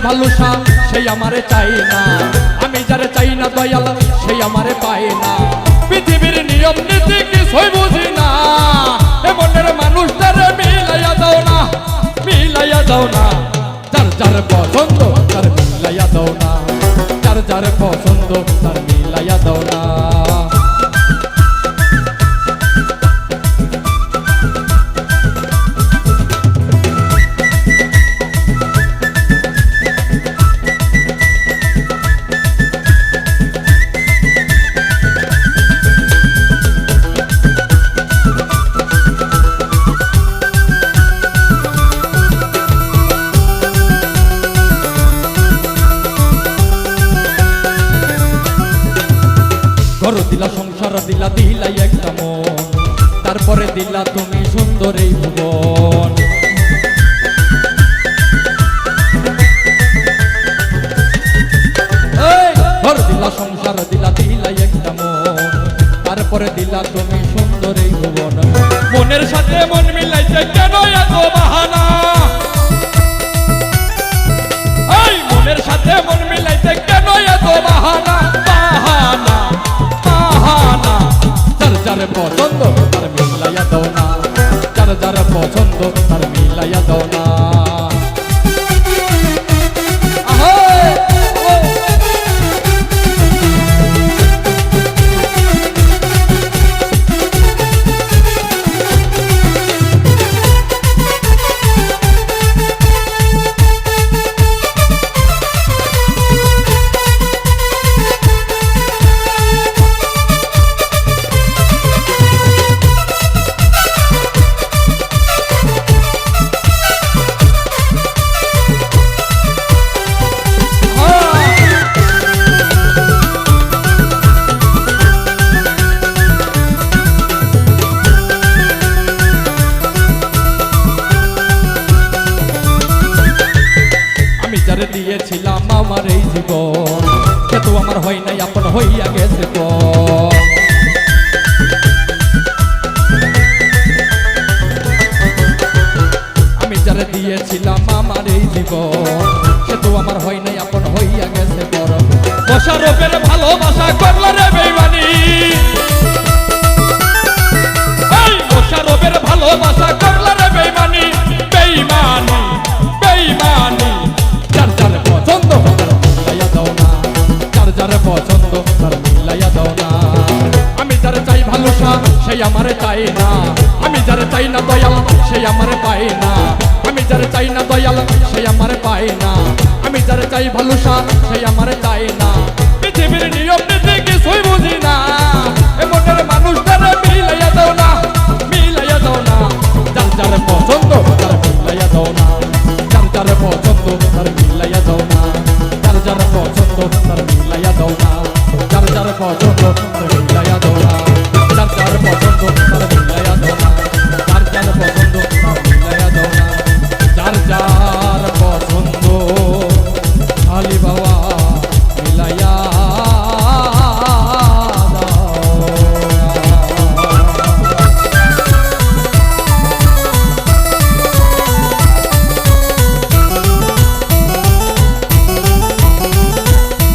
ভালোবাসা সেই আমারে চাই না, আমি যারে চাই না দয়াল সেই আমারে পায় না। পৃথিবীর নিয়ম নীতি কিছুই বুঝি না, এমনের মানুষটারে মিলাইয়া দাও না, মিলাইয়া দাও না। যার যার পছন্দ তার মিলাইয়া দাও না, যার যার পছন্দ তার মিলাইয়া দাও না। ঘর দিলা সংসার দিলা দিলাই একটা মন, তারপরে দিলা তুমি সুন্দর এই ভুবন। ঘর দিলা সংসার দিলা দিলাই একটা মন, তারপরে দিলা তুমি সুন্দর এই ভুবন। মনের সাথে মন মিলাইতে কেন এত বাহানা, এই মনের সাথে মন মিলাইতে কেন এত বাহানা, বাহানা বাহানা। যার যার পছন্দ তার মিলাইয়া দাও না, যার যার পছন্দ তার মিলাইয়া দাও না। যারে দিয়েছিলাম আমার এই জীবন, সে তো আমার হয় নাই আপন হইয়া গেছে তো। আমি যারে দিয়েছিলাম আমার এই জীবন, সে তো আমার হয় নাই আপন হইয়া গেছে পর। মোশাররফের ভালোবাসা করলো রে বেঈমানি, এই মোশাররফের ভালোবাসা করলো রে বেঈমানি, বেঈমানি বেঈমানি। যার যার পছন্দ তার মিলাইয়া দাও না, যার যার পছন্দ তার মিলাইয়া দাও না। আমি যারে চাই ভালোবাসা সেই আমারে চাই না, আমি যারে চাই না দয়াল সেই আমারে পায় না। আমি যারে চাই না দয়াল সেই আমারে পায় না, আমি যারে চাই ভালোবাসা সেই আমারে চাই না। পৃথিবীর নিয়ম নীতি কিছুই বুঝি না, এমনের মানুষটারে মিলাইয়া দাও না, মিলাইয়া দাও না। যার যার